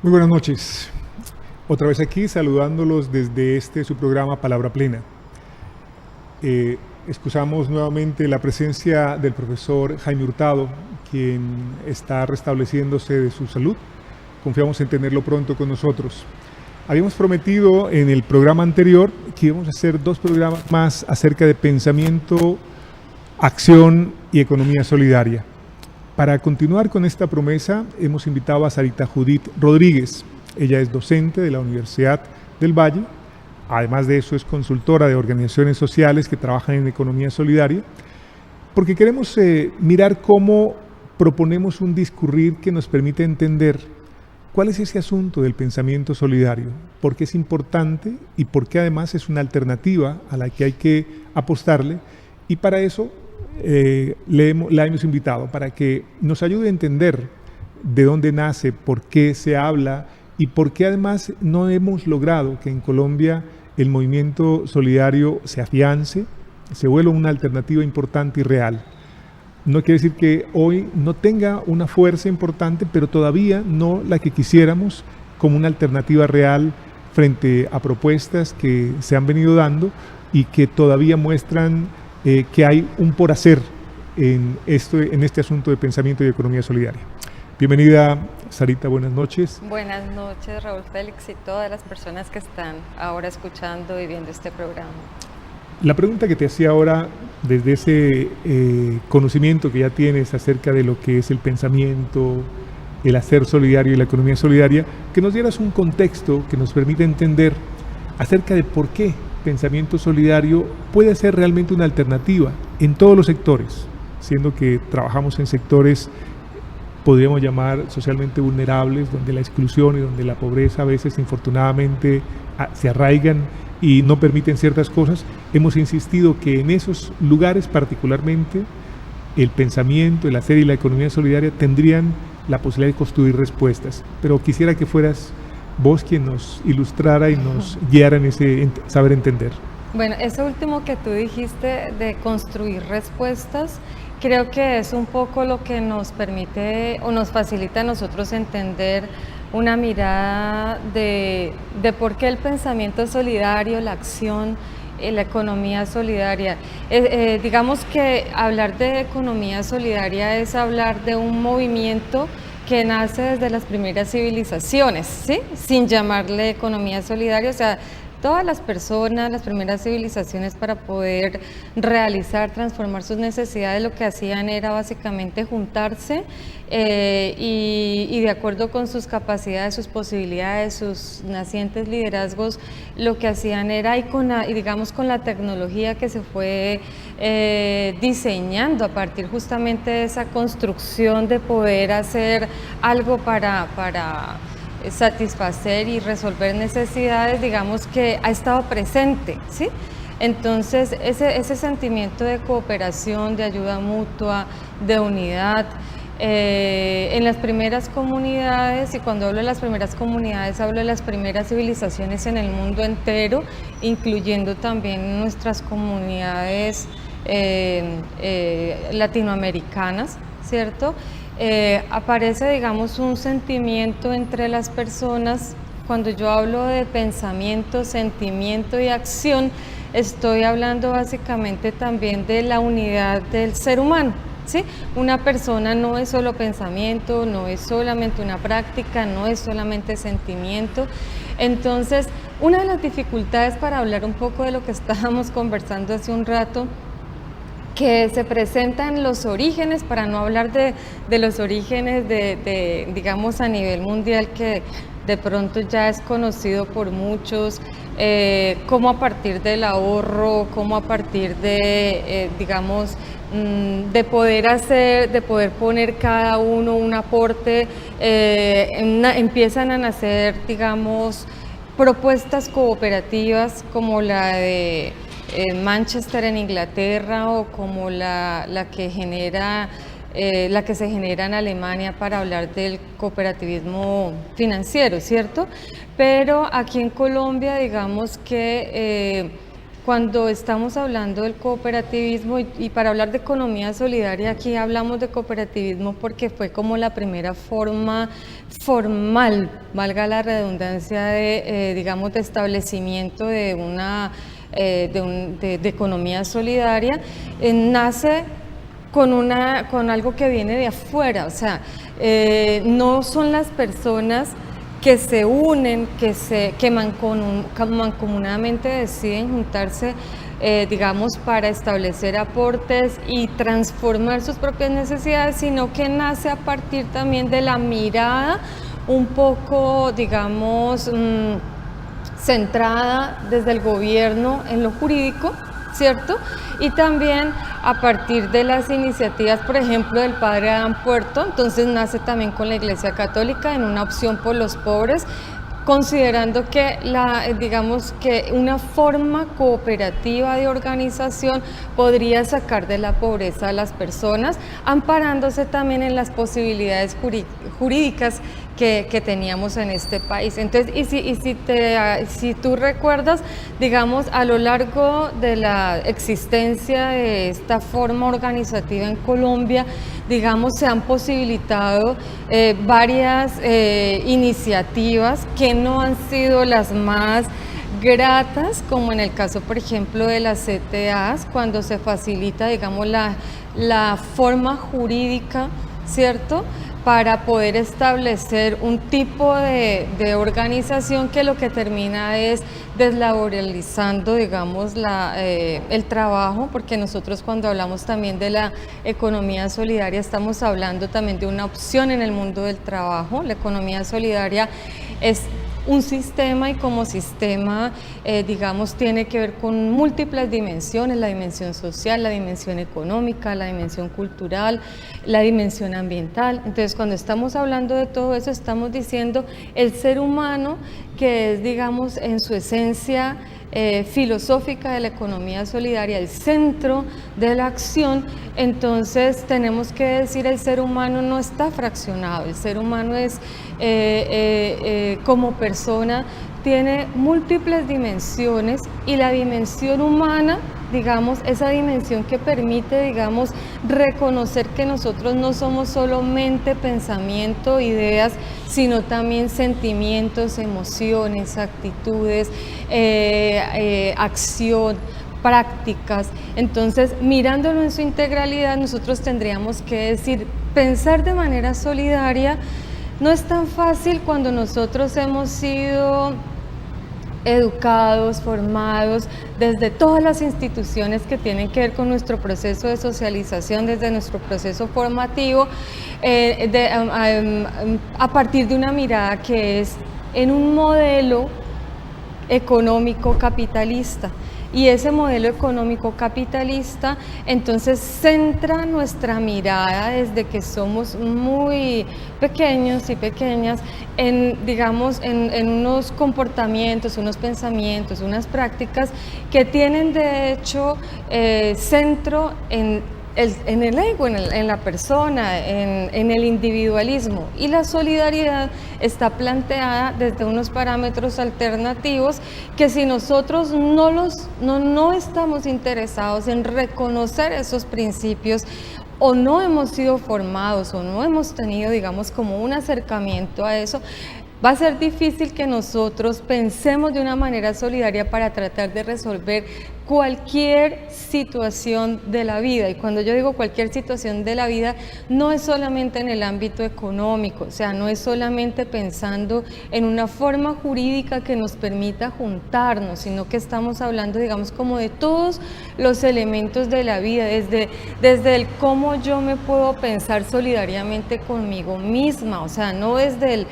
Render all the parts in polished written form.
Muy buenas noches. Otra vez aquí saludándolos desde su programa Palabra Plena. Excusamos nuevamente la presencia del profesor Jaime Hurtado, quien está restableciéndose de su salud. Confiamos en tenerlo pronto con nosotros. Habíamos prometido en el programa anterior que íbamos a hacer 2 programas más acerca de pensamiento, acción y economía solidaria. Para continuar con esta promesa, hemos invitado a Sarita Judith Rodríguez. Ella es docente de la Universidad del Valle. Además de eso, es consultora de organizaciones sociales que trabajan en economía solidaria, porque queremos mirar cómo proponemos un discurrir que nos permite entender cuál es ese asunto del pensamiento solidario, por qué es importante y por qué además es una alternativa a la que hay que apostarle. Y para eso la hemos invitado, para que nos ayude a entender de dónde nace, por qué se habla y por qué además no hemos logrado que en Colombia el movimiento solidario se afiance, se vuelva una alternativa importante y real. No quiere decir que hoy no tenga una fuerza importante, pero todavía no la que quisiéramos como una alternativa real frente a propuestas que se han venido dando y que todavía muestran que hay un por hacer en este asunto de pensamiento y economía solidaria. Bienvenida, Sarita, buenas noches. Buenas noches, Raúl Félix, y todas las personas que están ahora escuchando y viendo este programa. La pregunta que te hacía ahora, desde ese conocimiento que ya tienes acerca de lo que es el pensamiento, el hacer solidario y la economía solidaria, que nos dieras un contexto que nos permita entender acerca de por qué pensamiento solidario puede ser realmente una alternativa en todos los sectores, siendo que trabajamos en sectores, podríamos llamar socialmente vulnerables, donde la exclusión y donde la pobreza a veces infortunadamente se arraigan y no permiten ciertas cosas. Hemos insistido que en esos lugares particularmente el pensamiento, el hacer y la economía solidaria tendrían la posibilidad de construir respuestas, pero quisiera que fueras vos quien nos ilustrara y nos guiara en ese saber entender. Bueno, eso último que tú dijiste de construir respuestas, creo que es un poco lo que nos permite o nos facilita a nosotros entender una mirada de por qué el pensamiento solidario, la acción, la economía solidaria. Digamos que hablar de economía solidaria es hablar de un movimiento que nace desde las primeras civilizaciones, ¿sí? Sin llamarle economía solidaria, o sea, todas las personas, las primeras civilizaciones, para poder realizar, transformar sus necesidades, lo que hacían era básicamente juntarse y de acuerdo con sus capacidades, sus posibilidades, sus nacientes liderazgos, lo que hacían era, y digamos con la tecnología que se fue diseñando a partir justamente de esa construcción de poder hacer algo para satisfacer y resolver necesidades, digamos que ha estado presente, ¿sí? Entonces ese sentimiento de cooperación, de ayuda mutua, de unidad, en las primeras comunidades, y cuando hablo de las primeras comunidades hablo de las primeras civilizaciones en el mundo entero, incluyendo también nuestras comunidades latinoamericanas, ¿cierto? Aparece, digamos, un sentimiento entre las personas. Cuando yo hablo de pensamiento, sentimiento y acción, estoy hablando básicamente también de la unidad del ser humano, ¿sí? Una persona no es solo pensamiento, no es solamente una práctica, no es solamente sentimiento. Entonces, una de las dificultades, para hablar un poco de lo que estábamos conversando hace un rato, que se presentan los orígenes, para no hablar de los orígenes digamos a nivel mundial, que de pronto ya es conocido por muchos, cómo a partir del ahorro, cómo a partir de, digamos, de poder poner cada uno un aporte, empiezan a nacer, digamos, propuestas cooperativas como la de Manchester en Inglaterra, o como la que se genera en Alemania para hablar del cooperativismo financiero, ¿cierto? Pero aquí en Colombia, digamos que cuando estamos hablando del cooperativismo y para hablar de economía solidaria, aquí hablamos de cooperativismo porque fue como la primera forma formal, valga la redundancia, de, digamos, de establecimiento de una de economía solidaria, nace con algo que viene de afuera, o sea, no son las personas que se unen, que mancomunadamente deciden juntarse, digamos, para establecer aportes y transformar sus propias necesidades, sino que nace a partir también de la mirada un poco, digamos, centrada desde el gobierno en lo jurídico, ¿cierto? Y también a partir de las iniciativas, por ejemplo, del padre Adán Puerto, entonces nace también con la Iglesia Católica en una opción por los pobres, considerando que digamos que una forma cooperativa de organización podría sacar de la pobreza a las personas, amparándose también en las posibilidades jurídicas que teníamos en este país. Entonces, si tú recuerdas, digamos, a lo largo de la existencia de esta forma organizativa en Colombia, digamos, se han posibilitado varias iniciativas que no han sido las más gratas, como en el caso, por ejemplo, de las CTAs, cuando se facilita, digamos, la forma jurídica, ¿cierto?, para poder establecer un tipo de organización que lo que termina es deslaboralizando, digamos, el trabajo, porque nosotros cuando hablamos también de la economía solidaria estamos hablando también de una opción en el mundo del trabajo. La economía solidaria es un sistema y como sistema, digamos, tiene que ver con múltiples dimensiones, la dimensión social, la dimensión económica, la dimensión cultural, la dimensión ambiental. Entonces, cuando estamos hablando de todo eso, estamos diciendo el ser humano, que es, digamos, en su esencia filosófica de la economía solidaria, el centro de la acción. Entonces tenemos que decir, el ser humano no está fraccionado, el ser humano es como persona tiene múltiples dimensiones, y la dimensión humana, digamos, esa dimensión que permite, digamos, reconocer que nosotros no somos solamente pensamiento, ideas, sino también sentimientos, emociones, actitudes, acción, prácticas. Entonces, mirándolo en su integralidad, nosotros tendríamos que decir, pensar de manera solidaria no es tan fácil cuando nosotros hemos sido educados, formados desde todas las instituciones que tienen que ver con nuestro proceso de socialización, desde nuestro proceso formativo, a partir de una mirada que es en un modelo económico capitalista. Y ese modelo económico capitalista entonces centra nuestra mirada desde que somos muy pequeños y pequeñas en, digamos, en unos comportamientos, unos pensamientos, unas prácticas que tienen de hecho centro en el ego, en la persona, en el individualismo. Y la solidaridad está planteada desde unos parámetros alternativos que, si nosotros no estamos interesados en reconocer esos principios, o no hemos sido formados o no hemos tenido, digamos, como un acercamiento a eso, va a ser difícil que nosotros pensemos de una manera solidaria para tratar de resolver cualquier situación de la vida. Y cuando yo digo cualquier situación de la vida, no es solamente en el ámbito económico, o sea, no es solamente pensando en una forma jurídica que nos permita juntarnos, sino que estamos hablando, digamos, como de todos los elementos de la vida, desde el cómo yo me puedo pensar solidariamente conmigo misma, o sea, no desde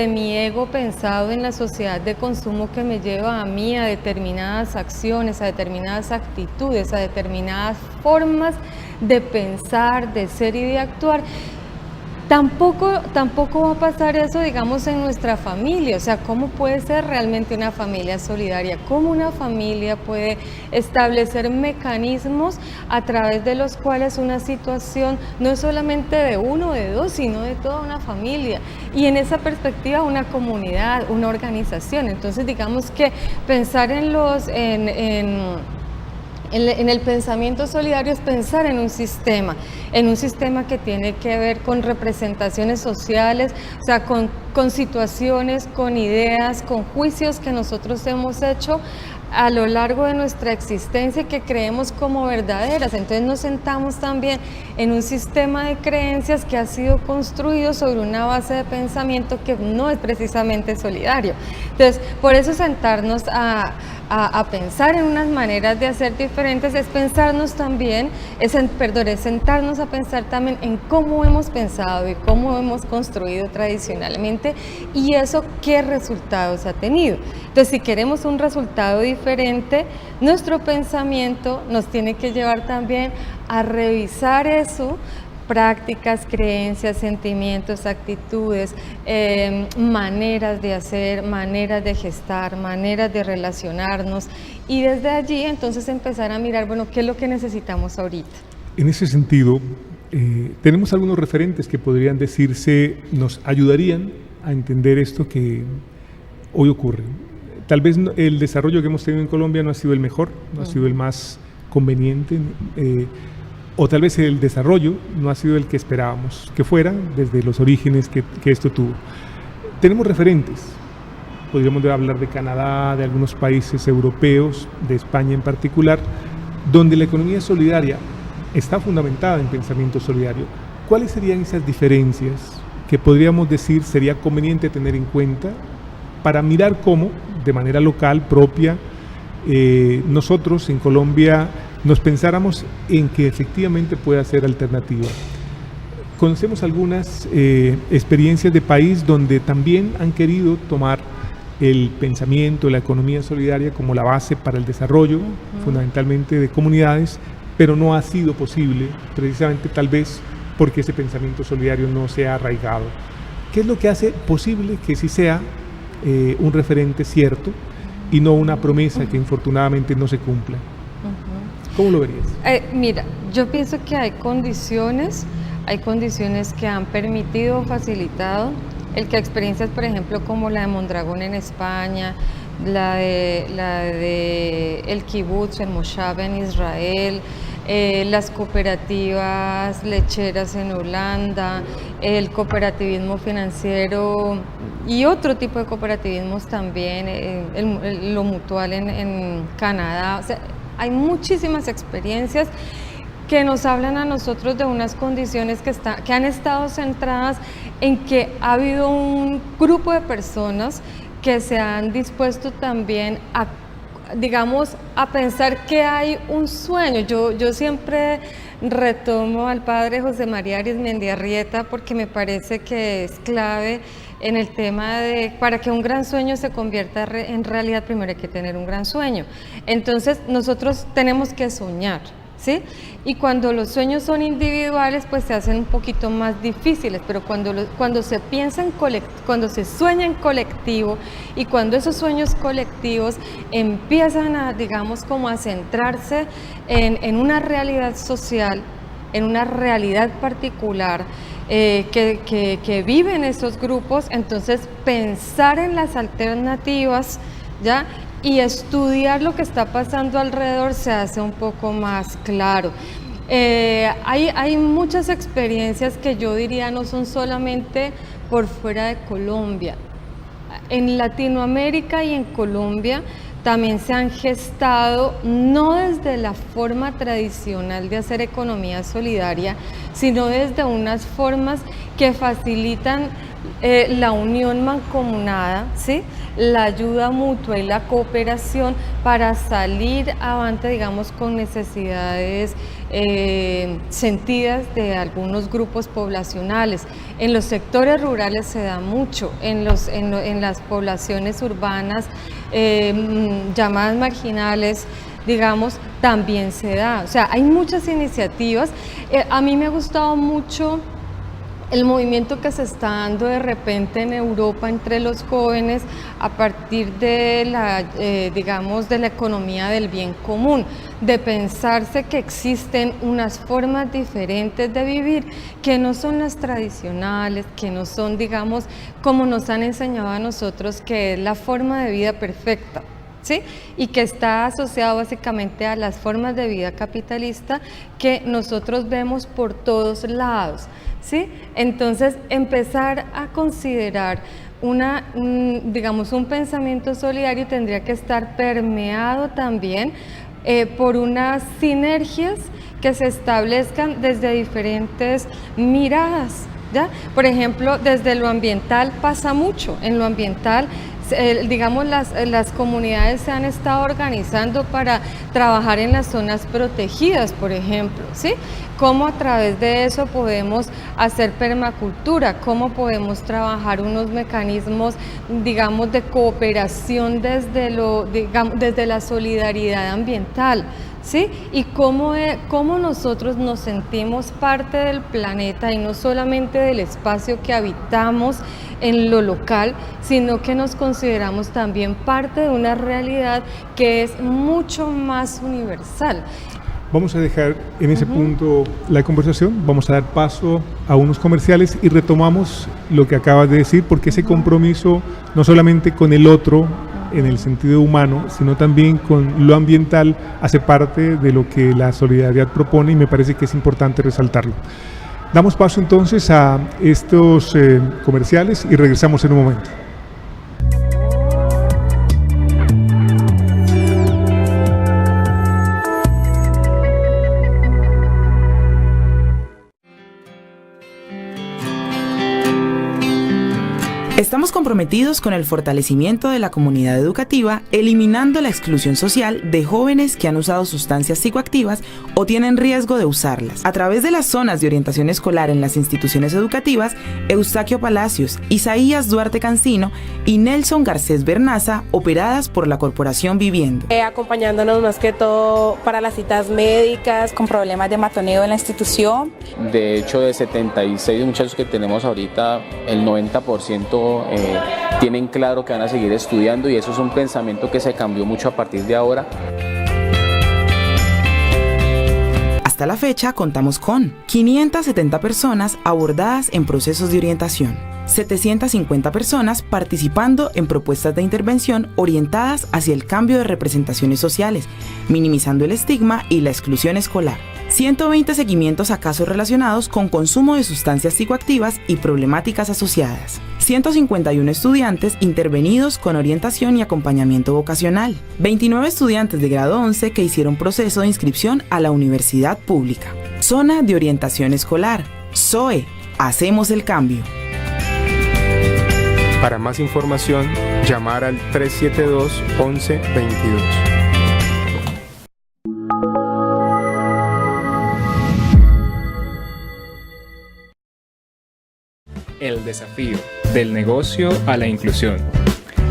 mi ego pensado en la sociedad de consumo que me lleva a mí a determinadas acciones, a determinadas actitudes, a determinadas formas de pensar, de ser y de actuar, Tampoco va a pasar eso, digamos, en nuestra familia. O sea, ¿cómo puede ser realmente una familia solidaria? ¿Cómo una familia puede establecer mecanismos a través de los cuales una situación no es solamente de uno o de dos, sino de toda una familia? Y en esa perspectiva, una comunidad, una organización. Entonces, digamos que pensar en el pensamiento solidario es pensar en un sistema que tiene que ver con representaciones sociales, o sea, con situaciones, con ideas, con juicios que nosotros hemos hecho a lo largo de nuestra existencia que creemos como verdaderas. Entonces nos sentamos también en un sistema de creencias que ha sido construido sobre una base de pensamiento que no es precisamente solidario. Entonces, por eso sentarnos a pensar en unas maneras de hacer diferentes es pensarnos también, es sentarnos a pensar también en cómo hemos pensado y cómo hemos construido tradicionalmente y eso qué resultados ha tenido. Entonces, si queremos un resultado diferente, nuestro pensamiento nos tiene que llevar también a revisar eso, prácticas, creencias, sentimientos, actitudes, maneras de hacer, maneras de gestar, maneras de relacionarnos y desde allí entonces empezar a mirar, bueno, ¿qué es lo que necesitamos ahorita? En ese sentido, tenemos algunos referentes que podrían decirse nos ayudarían a entender esto que hoy ocurre. Tal vez el desarrollo que hemos tenido en Colombia no ha sido el mejor, no ha sido el más conveniente, o tal vez el desarrollo no ha sido el que esperábamos que fuera desde los orígenes que esto tuvo. Tenemos referentes, podríamos hablar de Canadá, de algunos países europeos, de España en particular, donde la economía solidaria está fundamentada en pensamiento solidario. ¿Cuáles serían esas diferencias que podríamos decir sería conveniente tener en cuenta para mirar cómo, de manera local, propia, nosotros en Colombia nos pensáramos en que efectivamente pueda ser alternativa? Conocemos algunas experiencias de país donde también han querido tomar el pensamiento, la economía solidaria como la base para el desarrollo, fundamentalmente de comunidades, pero no ha sido posible, precisamente tal vez porque ese pensamiento solidario no se ha arraigado. ¿Qué es lo que hace posible que sí sea un referente cierto y no una promesa que infortunadamente no se cumpla? ¿Cómo lo verías? Mira, yo pienso que hay condiciones que han permitido o facilitado el que experiencias, por ejemplo, como la de Mondragón en España, la de el kibutz, el moshav en Israel, las cooperativas lecheras en Holanda, el cooperativismo financiero y otro tipo de cooperativismos también, lo mutual en Canadá. O sea, hay muchísimas experiencias que nos hablan a nosotros de unas condiciones que han estado centradas en que ha habido un grupo de personas que se han dispuesto también a, digamos, a pensar que hay un sueño. Yo siempre retomo al padre José María Arizmendi Arrieta porque me parece que es clave en el tema de, para que un gran sueño se convierta en realidad, primero hay que tener un gran sueño. Entonces, nosotros tenemos que soñar, ¿sí? Y cuando los sueños son individuales, pues se hacen un poquito más difíciles, pero cuando se piensa cuando se sueña en colectivo y cuando esos sueños colectivos empiezan a, digamos, como a centrarse en una realidad social, en una realidad particular que viven esos grupos, entonces pensar en las alternativas, ¿ya?, y estudiar lo que está pasando alrededor se hace un poco más claro. Hay muchas experiencias que yo diría no son solamente por fuera de Colombia. En Latinoamérica y en Colombia también se han gestado, no desde la forma tradicional de hacer economía solidaria, sino desde unas formas que facilitan la unión mancomunada, ¿sí?, la ayuda mutua y la cooperación para salir avante, digamos, con necesidades sentidas de algunos grupos poblacionales. En los sectores rurales se da mucho, en las poblaciones urbanas llamadas marginales, digamos, también se da. O sea, hay muchas iniciativas. A mí me ha gustado mucho el movimiento que se está dando de repente en Europa entre los jóvenes a partir de digamos, de la economía del bien común, de pensarse que existen unas formas diferentes de vivir que no son las tradicionales, que no son, digamos, como nos han enseñado a nosotros, que es la forma de vida perfecta, ¿sí? Y que está asociado básicamente a las formas de vida capitalista que nosotros vemos por todos lados, ¿sí? Entonces, empezar a considerar digamos, un pensamiento solidario tendría que estar permeado también por unas sinergias que se establezcan desde diferentes miradas, ¿ya? Por ejemplo, desde lo ambiental pasa mucho. En lo ambiental, digamos, las comunidades se han estado organizando para trabajar en las zonas protegidas, por ejemplo, ¿sí? Cómo a través de eso podemos hacer permacultura, cómo podemos trabajar unos mecanismos, digamos, de cooperación desde la solidaridad ambiental, ¿sí? Y cómo nosotros nos sentimos parte del planeta y no solamente del espacio que habitamos en lo local, sino que nos consideramos también parte de una realidad que es mucho más universal. Vamos a dejar en ese punto la conversación, vamos a dar paso a unos comerciales y retomamos lo que acabas de decir, porque ese compromiso no solamente con el otro en el sentido humano, sino también con lo ambiental, hace parte de lo que la solidaridad propone y me parece que es importante resaltarlo. Damos paso entonces a estos comerciales y regresamos en un momento. Estamos comprometidos con el fortalecimiento de la comunidad educativa, eliminando la exclusión social de jóvenes que han usado sustancias psicoactivas o tienen riesgo de usarlas. A través de las zonas de orientación escolar en las instituciones educativas, Eustaquio Palacios, Isaías Duarte Cancino y Nelson Garcés Bernaza, operadas por la Corporación Viviendo. Acompañándonos más que todo para las citas médicas, con problemas de matoneo en la institución. De hecho, de 76 muchachos que tenemos ahorita, el 90% tienen claro que van a seguir estudiando y eso es un pensamiento que se cambió mucho a partir de ahora. Hasta la fecha contamos con 570 personas abordadas en procesos de orientación, 750 personas participando en propuestas de intervención orientadas hacia el cambio de representaciones sociales, minimizando el estigma y la exclusión escolar, 120 seguimientos a casos relacionados con consumo de sustancias psicoactivas y problemáticas asociadas, 151 estudiantes intervenidos con orientación y acompañamiento vocacional, 29 estudiantes de grado 11 que hicieron proceso de inscripción a la universidad pública. Zona de orientación escolar, ZOE, hacemos el cambio. Para más información, llamar al 372-1122. El desafío, del negocio a la inclusión.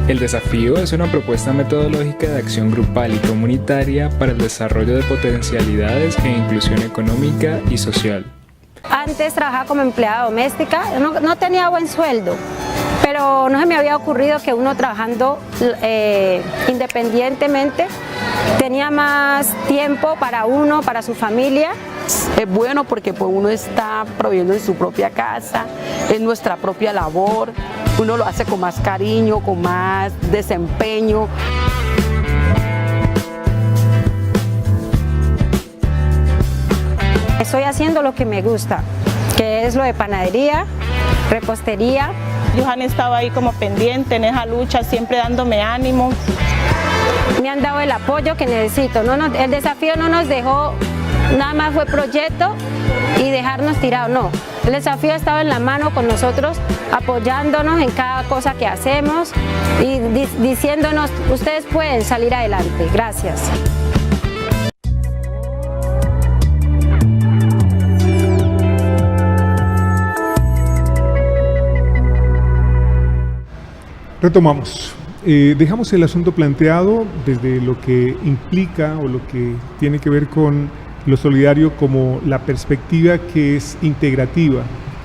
El desafío es una propuesta metodológica de acción grupal y comunitaria para el desarrollo de potencialidades e inclusión económica y social. Antes trabajaba como empleada doméstica, no tenía buen sueldo, pero no se me había ocurrido que uno trabajando independientemente tenía más tiempo para uno, para su familia. Es bueno porque pues, uno está proveyendo en su propia casa, es nuestra propia labor, uno lo hace con más cariño, con más desempeño. Estoy haciendo lo que me gusta, que es lo de panadería, repostería. Johan estaba ahí como pendiente en esa lucha, siempre dándome ánimo. Me han dado el apoyo que necesito. El desafío no nos dejó, nada más fue proyecto y dejarnos tirados, no. El desafío ha estado en la mano con nosotros, apoyándonos en cada cosa que hacemos y diciéndonos, ustedes pueden salir adelante. Gracias. Retomamos. Dejamos el asunto planteado desde lo que implica o lo que tiene que ver con lo solidario como la perspectiva que es integrativa,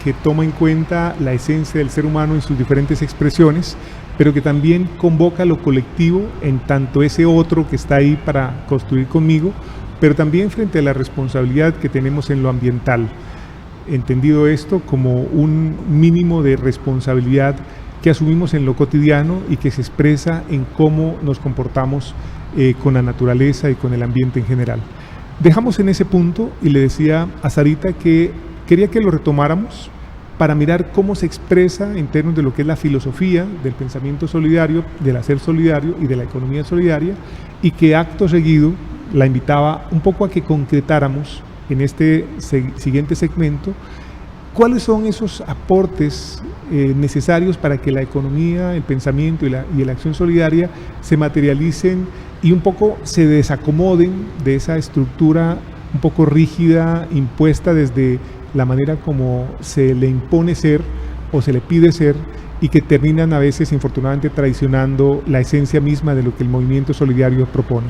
que toma en cuenta la esencia del ser humano en sus diferentes expresiones, pero que también convoca lo colectivo en tanto ese otro que está ahí para construir conmigo, pero también frente a la responsabilidad que tenemos en lo ambiental. Entendido esto como un mínimo de responsabilidad que asumimos en lo cotidiano y que se expresa en cómo nos comportamos con la naturaleza y con el ambiente en general. Dejamos en ese punto y le decía a Sarita que quería que lo retomáramos para mirar cómo se expresa en términos de lo que es la filosofía del pensamiento solidario, del hacer solidario y de la economía solidaria, y que acto seguido la invitaba un poco a que concretáramos en este siguiente segmento cuáles son esos aportes necesarios para que la economía, el pensamiento y la acción solidaria se materialicen y un poco se desacomoden de esa estructura un poco rígida, impuesta desde la manera como se le impone ser o se le pide ser, y que terminan a veces infortunadamente traicionando la esencia misma de lo que el movimiento solidario propone.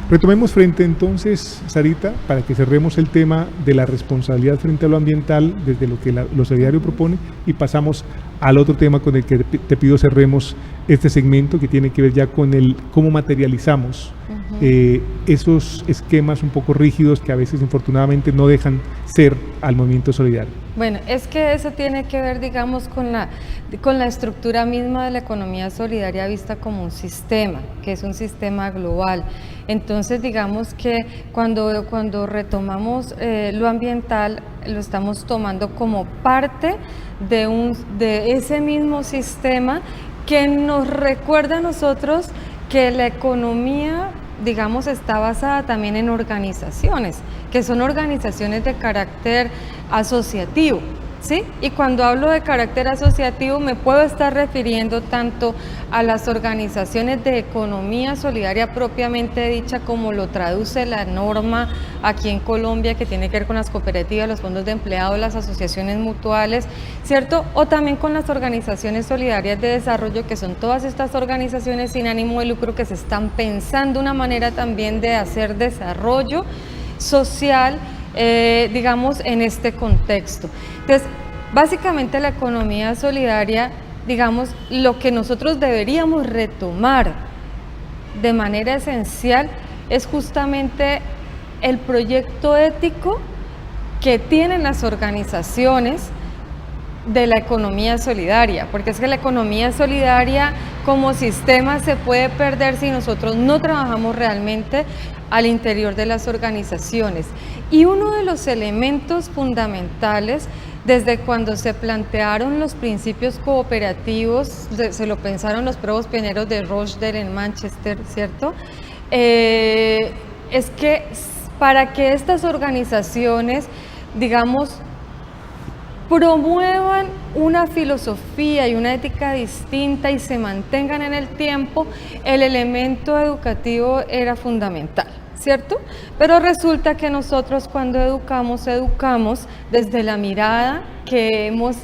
Retomemos frente entonces, Sarita, para que cerremos el tema de la responsabilidad frente a lo ambiental desde lo que lo solidario propone, y pasamos al otro tema con el que te pido cerremos este segmento, que tiene que ver ya con el cómo materializamos esos esquemas un poco rígidos que a veces infortunadamente no dejan ser al movimiento solidario. Bueno, es que eso tiene que ver, digamos, con la estructura misma de la economía solidaria vista como un sistema, que es un sistema global. Entonces, digamos que cuando retomamos lo ambiental, lo estamos tomando como parte de ese mismo sistema que nos recuerda a nosotros que la economía, digamos, está basada también en organizaciones, que son organizaciones de carácter asociativo, ¿sí? Y cuando hablo de carácter asociativo me puedo estar refiriendo tanto a las organizaciones de economía solidaria propiamente dicha, como lo traduce la norma aquí en Colombia, que tiene que ver con las cooperativas, los fondos de empleados, las asociaciones mutuales, ¿cierto? O también con las organizaciones solidarias de desarrollo, que son todas estas organizaciones sin ánimo de lucro que se están pensando una manera también de hacer desarrollo social, digamos, en este contexto. Entonces, básicamente la economía solidaria, digamos, lo que nosotros deberíamos retomar de manera esencial es justamente el proyecto ético que tienen las organizaciones de la economía solidaria, porque es que la economía solidaria como sistema se puede perder si nosotros no trabajamos realmente al interior de las organizaciones. Y uno de los elementos fundamentales desde cuando se plantearon los principios cooperativos, se lo pensaron los pruebos pioneros de Rochdale en Manchester, ¿cierto? Es que para que estas organizaciones, digamos, promuevan una filosofía y una ética distinta y se mantengan en el tiempo, el elemento educativo era fundamental, ¿cierto? Pero resulta que nosotros cuando educamos desde la mirada que hemos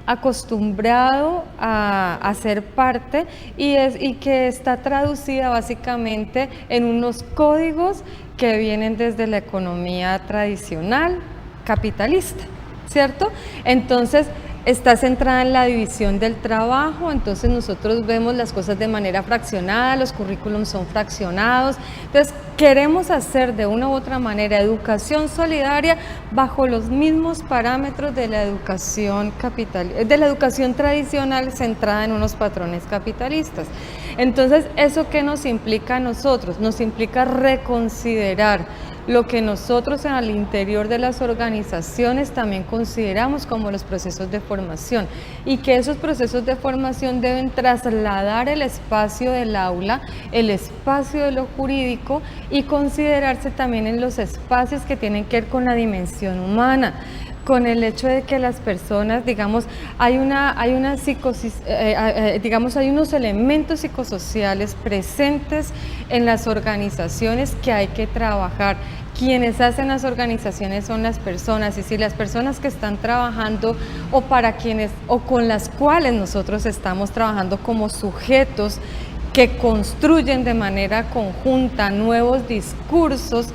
acostumbrado a ser parte y que está traducida básicamente en unos códigos que vienen desde la economía tradicional capitalista, ¿cierto? Entonces está centrada en la división del trabajo, entonces nosotros vemos las cosas de manera fraccionada, los currículums son fraccionados, entonces queremos hacer de una u otra manera educación solidaria bajo los mismos parámetros de la educación tradicional centrada en unos patrones capitalistas. Entonces, ¿eso qué nos implica a nosotros? Nos implica reconsiderar lo que nosotros al interior de las organizaciones también consideramos como los procesos de formación, y que esos procesos de formación deben trasladar el espacio del aula, el espacio de lo jurídico, y considerarse también en los espacios que tienen que ver con la dimensión humana, con el hecho de que las personas, digamos, hay unos elementos psicosociales presentes en las organizaciones que hay que trabajar. Quienes hacen las organizaciones son las personas, y si las personas que están trabajando o con las cuales nosotros estamos trabajando como sujetos que construyen de manera conjunta nuevos discursos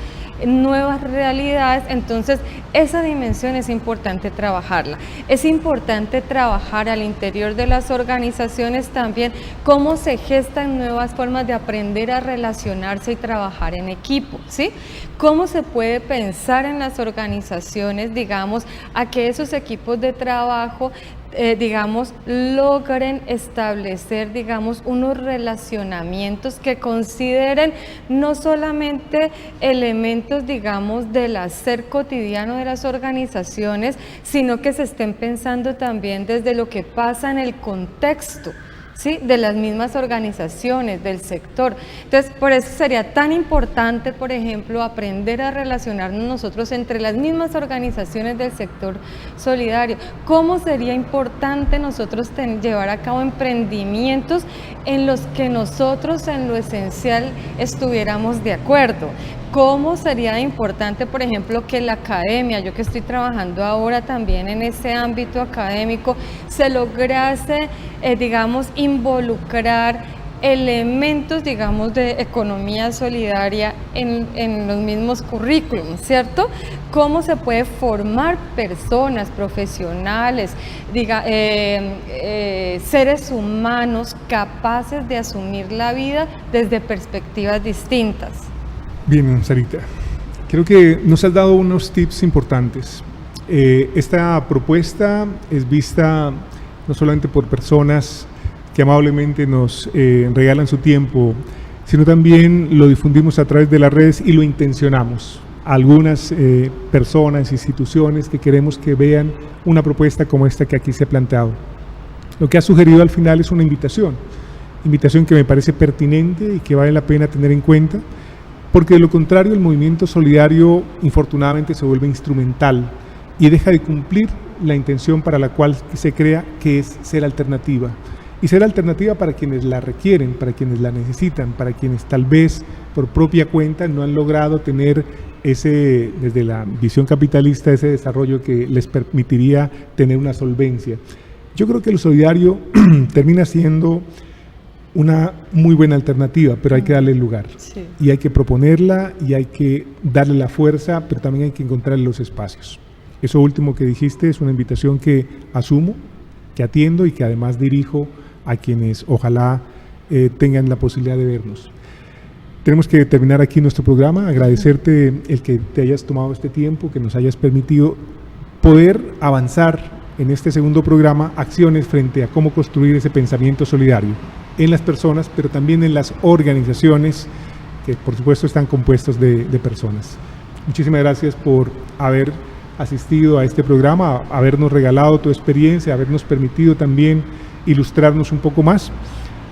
nuevas realidades. Entonces esa dimensión es importante trabajarla. Es importante trabajar al interior de las organizaciones también cómo se gestan nuevas formas de aprender a relacionarse y trabajar en equipo, ¿sí? Cómo se puede pensar en las organizaciones, digamos, a que esos equipos de trabajo digamos, logren establecer, digamos, unos relacionamientos que consideren no solamente elementos, digamos, del hacer cotidiano de las organizaciones, sino que se estén pensando también desde lo que pasa en el contexto, ¿sí?, de las mismas organizaciones, del sector. Entonces, por eso sería tan importante, por ejemplo, aprender a relacionarnos nosotros entre las mismas organizaciones del sector solidario. ¿Cómo sería importante nosotros llevar a cabo emprendimientos en los que nosotros en lo esencial estuviéramos de acuerdo? ¿Cómo sería importante, por ejemplo, que la academia, yo que estoy trabajando ahora también en ese ámbito académico, se lograse, digamos, involucrar elementos, digamos, de economía solidaria en los mismos currículums, ¿cierto? ¿Cómo se puede formar personas, profesionales, seres humanos capaces de asumir la vida desde perspectivas distintas? Bien, Sarita, creo que nos has dado unos tips importantes. Esta propuesta es vista no solamente por personas que amablemente nos regalan su tiempo, sino también lo difundimos a través de las redes y lo intencionamos. Algunas personas, instituciones que queremos que vean una propuesta como esta que aquí se ha planteado. Lo que ha sugerido al final es una invitación que me parece pertinente y que vale la pena tener en cuenta, porque de lo contrario el movimiento solidario infortunadamente se vuelve instrumental y deja de cumplir la intención para la cual se crea, que es ser alternativa. Y ser alternativa para quienes la requieren, para quienes la necesitan, para quienes tal vez por propia cuenta no han logrado tener desde la visión capitalista, ese desarrollo que les permitiría tener una solvencia. Yo creo que lo solidario termina siendo una muy buena alternativa, pero hay que darle el lugar, sí, y hay que proponerla y hay que darle la fuerza, pero también hay que encontrarle los espacios. Eso último que dijiste es una invitación que asumo, que atiendo y que además dirijo a quienes ojalá tengan la posibilidad de vernos. Tenemos que terminar aquí nuestro programa, agradecerte el que te hayas tomado este tiempo, que nos hayas permitido poder avanzar en este segundo programa acciones frente a cómo construir ese pensamiento solidario en las personas, pero también en las organizaciones que por supuesto están compuestos de personas. Muchísimas gracias por haber asistido a este programa, habernos regalado tu experiencia, habernos permitido también ilustrarnos un poco más.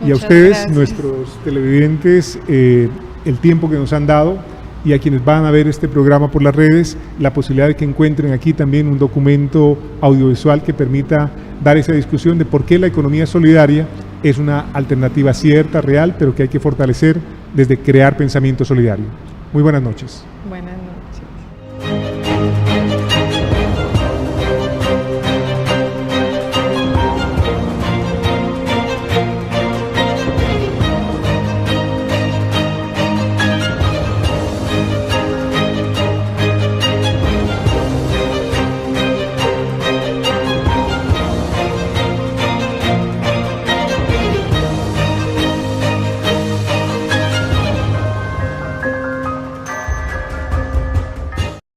Y a ustedes, gracias, nuestros televidentes, el tiempo que nos han dado, y a quienes van a ver este programa por las redes, la posibilidad de que encuentren aquí también un documento audiovisual que permita dar esa discusión de por qué la economía solidaria es una alternativa cierta, real, pero que hay que fortalecer desde crear pensamiento solidario. Muy buenas noches. Buenas noches.